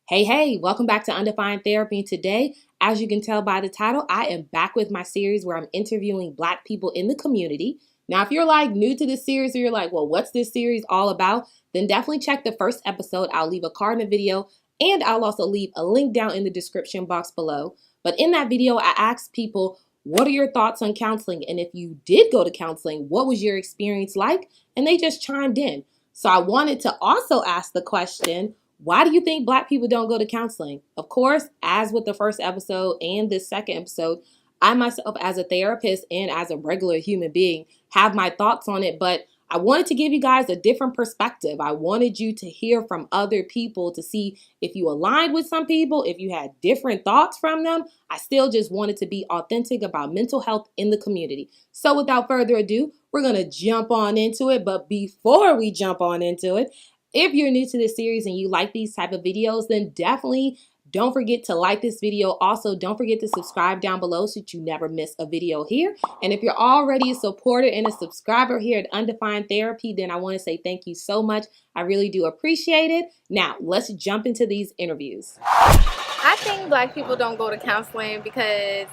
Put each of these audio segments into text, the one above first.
Hey, welcome back to Undefined Therapy. Today, as you can tell by the title, I am back with my series where I'm interviewing Black people in the community. Now, if you're like new to this series or you're like, well, what's this series all about? Then definitely check the first episode. I'll leave a card in the video and I'll also leave a link down in the description box below. But in that video, I asked people, what are your thoughts on counseling? And if you did go to counseling, what was your experience like? And they just chimed in. So I wanted to also ask the question, why do you think Black people don't go to counseling? Of course, as with the first episode and this second episode, I myself as a therapist and as a regular human being have my thoughts on it, but I wanted to give you guys a different perspective. I wanted you to hear from other people to see if you aligned with some people, if you had different thoughts from them. I still just wanted to be authentic about mental health in the community. So without further ado, we're going to jump on into it. But before we jump on into it, if you're new to this series and you like these type of videos, then definitely don't forget to like this video. Also, don't forget to subscribe down below so that you never miss a video here. And if you're already a supporter and a subscriber here at Undefined Therapy, then I want to say thank you so much. I really do appreciate it. Now, let's jump into these interviews. I think Black people don't go to counseling because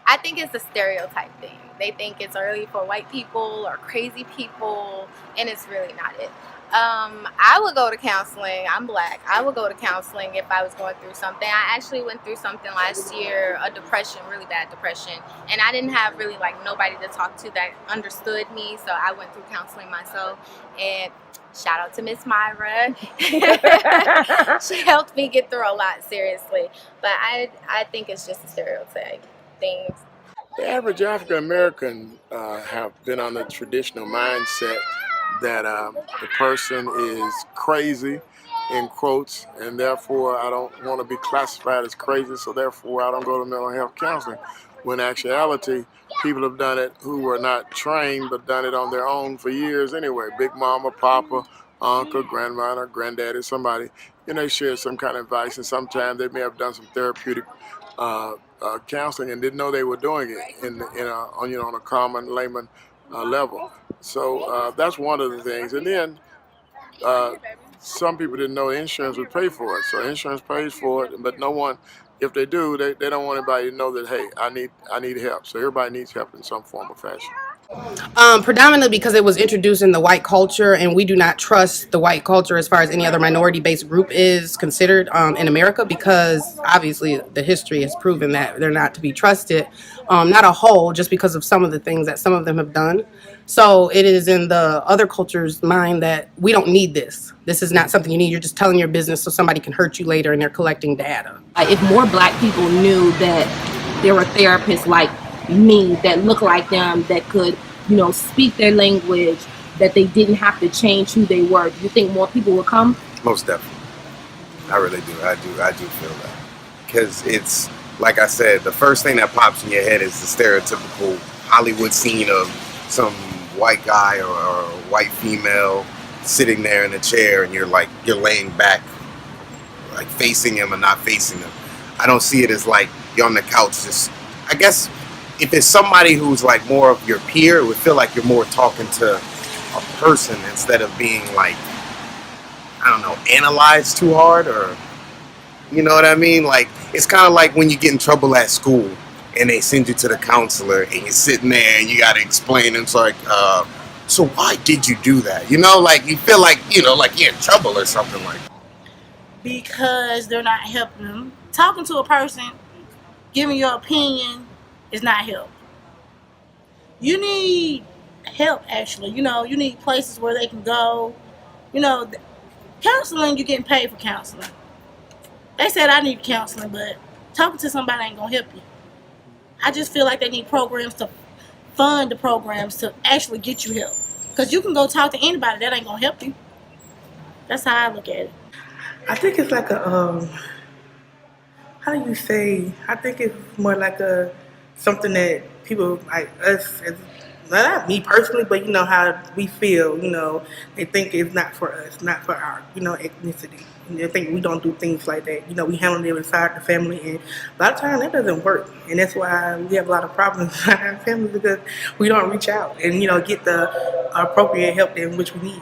I think it's a stereotype thing. They think it's early for white people or crazy people, and it's really not it. I would go to counseling. I'm Black. I would go to counseling if I was going through something. I actually went through something last year, a depression, really bad depression, and I didn't have really like nobody to talk to that understood me, so I went through counseling myself. And shout out to Miss Myra. She helped me get through a lot, seriously. But I think it's just a stereotype thing. The average African American have been on the traditional mindset that the person is crazy, in quotes, and therefore I don't want to be classified as crazy, so therefore I don't go to mental health counseling. When in actuality, people have done it who were not trained but done it on their own for years anyway. Big mama, papa, uncle, grandmother, granddaddy, somebody, they share some kind of advice, and sometimes they may have done some therapeutic counseling and didn't know they were doing it on a common layman level. So that's one of the things. And then some people didn't know insurance would pay for it. So insurance pays for it, but no one, if they do, they don't want anybody to know that, hey, I need help. So everybody needs help in some form or fashion. Predominantly because it was introduced in the white culture, and we do not trust the white culture as far as any other minority-based group is considered in America, because obviously the history has proven that they're not to be trusted. Not a whole, just because of some of the things that some of them have done. So it is in the other culture's mind that we don't need this. This is not something you need. You're just telling your business so somebody can hurt you later, and they're collecting data. If more Black people knew that there were therapists like me that look like them, that could, speak their language, that they didn't have to change who they were, do you think more people would come? Most definitely. I really do. I do feel that. Because it's, like I said, the first thing that pops in your head is the stereotypical Hollywood scene of some white guy or a white female sitting there in a chair, and you're laying back, like facing him and not facing him. I don't see it as like you're on the couch. Just, I guess, if it's somebody who's like more of your peer, it would feel like you're more talking to a person instead of being like, I don't know, analyzed too hard, or, you know what I mean? Like, it's kind of like when you get in trouble at school and they send you to the counselor and you're sitting there and you got to explain. And it's like, so why did you do that? Like you feel like, like you're in trouble or something like that. Because they're not helping them. Talking to a person, giving your opinion is not help. You need help, actually. You need places where they can go. Counseling, you're getting paid for counseling. They said I need counseling, but talking to somebody ain't going to help you. I just feel like they need programs to fund the programs to actually get you help. Because you can go talk to anybody, that ain't going to help you. That's how I look at it. I think it's like a, how do you say? I think it's more like something that people like us, not me personally, but how we feel, they think it's not for us, not for our, ethnicity. They think we don't do things like that. We handle it inside the family, and a lot of times that doesn't work. And that's why we have a lot of problems in our family, because we don't reach out and, get the appropriate help in which we need.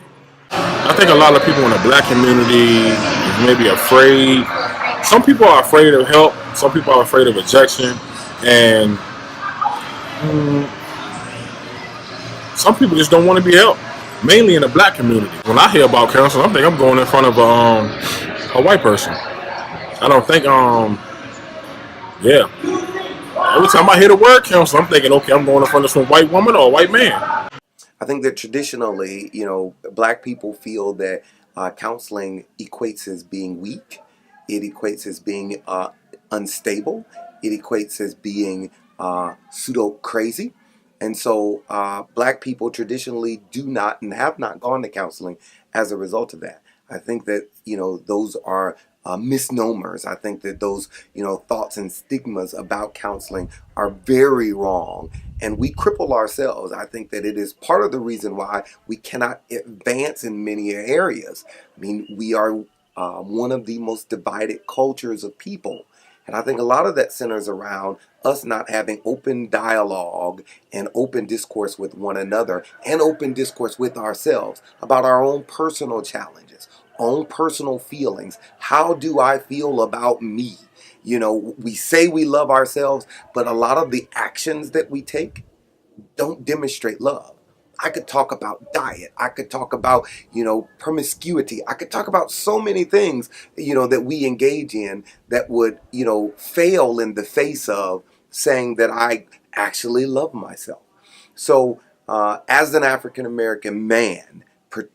I think a lot of people in the Black community is maybe afraid some people are afraid of help. Some people are afraid of rejection, and some people just don't want to be helped. Mainly in the black community. When I hear about counseling, I think I'm going in front of a white person. I don't think yeah. Every time I hear the word counseling, I'm thinking, okay, I'm going in front of some white woman or a white man. I think that traditionally, black people feel that counseling equates as being weak. It equates as being unstable. It equates as being pseudo crazy. And so black people traditionally do not and have not gone to counseling as a result of that. I think that, those are misnomers. I think that those, thoughts and stigmas about counseling are very wrong. And we cripple ourselves. I think that it is part of the reason why we cannot advance in many areas. I mean, we are one of the most divided cultures of people. And I think a lot of that centers around us not having open dialogue and open discourse with one another and open discourse with ourselves about our own personal challenges, own personal feelings. How do I feel about me? We say we love ourselves, but a lot of the actions that we take don't demonstrate love. I could talk about diet. I could talk about, promiscuity. I could talk about so many things, that we engage in that would, fail in the face of saying that I actually love myself. So, as an African American man,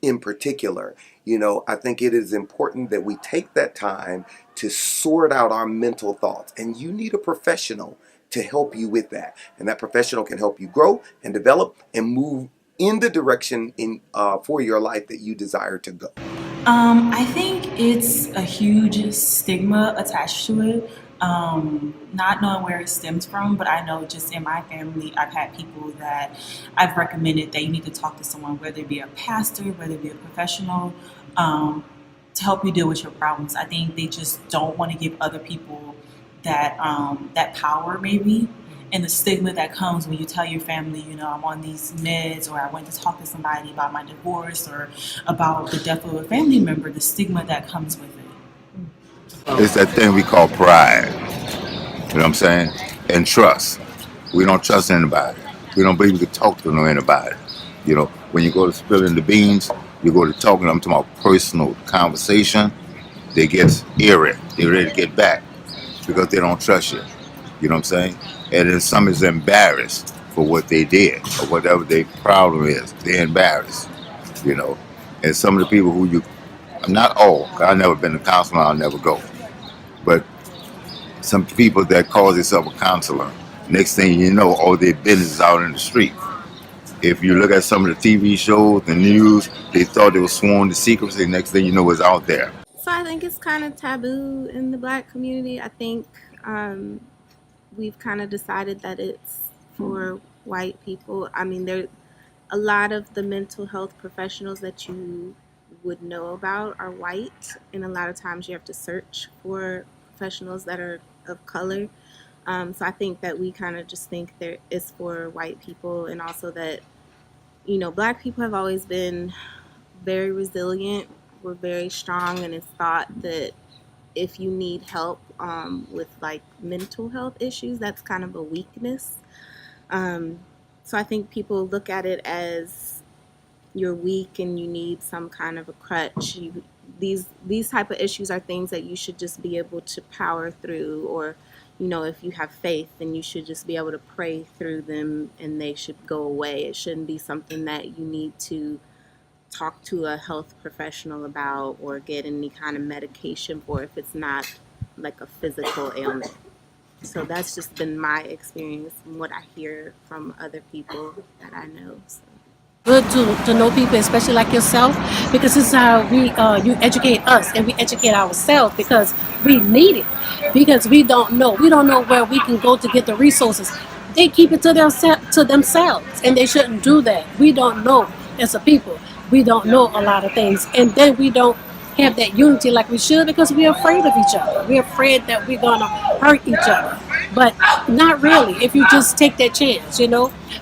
in particular, I think it is important that we take that time to sort out our mental thoughts. And you need a professional to help you with that. And that professional can help you grow and develop and move in the direction for your life that you desire to go. I think it's a huge stigma attached to it. Not knowing where it stems from, but I know just in my family, I've had people that I've recommended that you need to talk to someone, whether it be a pastor, whether it be a professional, to help you deal with your problems. I think they just don't want to give other people that power, maybe. And the stigma that comes when you tell your family, I'm on these meds, or I went to talk to somebody about my divorce or about the death of a family member, the stigma that comes with it. It's that thing we call pride. You know what I'm saying? And trust. We don't trust anybody. We don't believe we can talk to anybody. When you go to spilling the beans, you go to talking to them, talking about personal conversation, they get eerie. They're ready to get back because they don't trust you. You know what I'm saying? And then some is embarrassed for what they did or whatever their problem is. They're embarrassed, And some of the people who not all, I've never been a counselor, I'll never go. But some people that call themselves a counselor, next thing you know, all their business is out in the street. If you look at some of the TV shows, the news, they thought they were sworn to secrecy, next thing you know, it's out there. So I think it's kind of taboo in the black community. I think we've kind of decided that it's for white people. I mean, there a lot of the mental health professionals that you would know about are white, and a lot of times you have to search for professionals that are of color. So I think that we kind of just think there is for white people, and also that, black people have always been very resilient. We're very strong, and it's thought that if you need help with like mental health issues, that's kind of a weakness. So I think people look at it as you're weak and you need some kind of a crutch. These type of issues are things that you should just be able to power through, or if you have faith, then you should just be able to pray through them and they should go away. It shouldn't be something that you need to talk to a health professional about or get any kind of medication for if it's not like a physical ailment. So that's just been my experience and what I hear from other people that I know. So. Good to know people, especially like yourself, because this is how you educate us and we educate ourselves, because we need it, because we don't know where we can go to get the resources. They keep it to themselves, and they shouldn't do that. We don't know as a people. We don't know a lot of things, and then we don't have that unity like we should, because we're afraid of each other. We're afraid that we're gonna hurt each other, but not really if you just take that chance,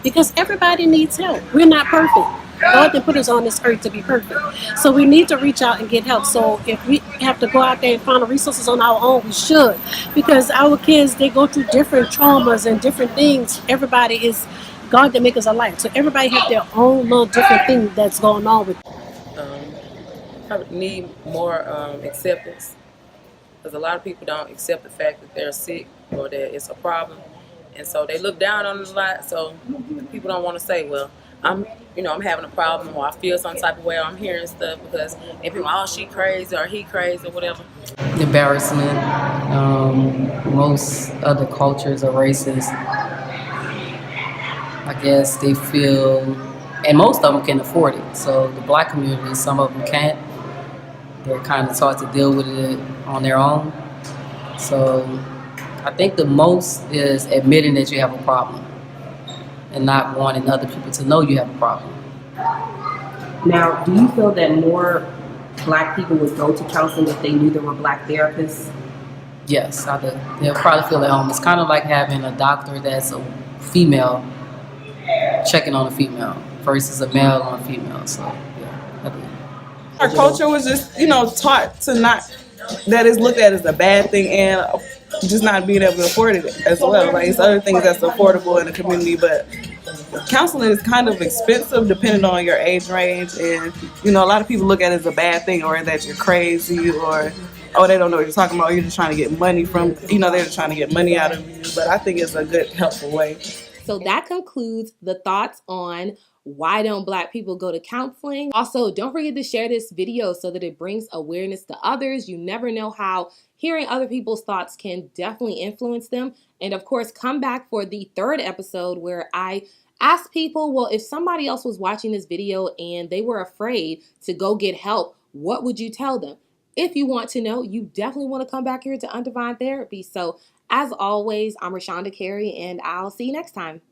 because everybody needs help. We're not perfect. God didn't put us on this earth to be perfect. So we need to reach out and get help. So if we have to go out there and find the resources on our own, we should. Because our kids, they go through different traumas and different things. Everybody is, God didn't make us alike. So everybody have their own little different thing that's going on with Probably need more acceptance, because a lot of people don't accept the fact that they're sick or that it's a problem, and so they look down on it a lot. So people don't want to say, well, I'm having a problem, or I feel some type of way, or I'm hearing stuff, because if people, oh, she crazy or he crazy or whatever. Embarrassment. Most other cultures are racist. I guess they feel, and most of them can afford it. So the black community, some of them can't. They're kind of taught to deal with it on their own. So I think the most is admitting that you have a problem and not wanting other people to know you have a problem. Now, do you feel that more black people would go to counseling if they knew there were black therapists? Yes, I do. They'll probably feel at home. It's kind of like having a doctor that's a female checking on a female versus a male on a female. So, yeah, I do. Our culture was just, taught to not, that is looked at as a bad thing, and just not being able to afford it as well. Like, it's other things that's affordable in the community, but counseling is kind of expensive depending on your age range, and a lot of people look at it as a bad thing, or that you're crazy, or they don't know what you're talking about, you're just trying to get money from, they're just trying to get money out of you. But I think it's a good, helpful way. So that concludes the thoughts on why don't black people go to counseling. Also, don't forget to share this video so that it brings awareness to others. You never know how hearing other people's thoughts can definitely influence them. And of course, come back for the third episode where I ask people, well, if somebody else was watching this video and they were afraid to go get help, what would you tell them? If you want to know, you definitely want to come back here to Undefined Therapy. So as always, I'm Rashonda Carey, and I'll see you next time.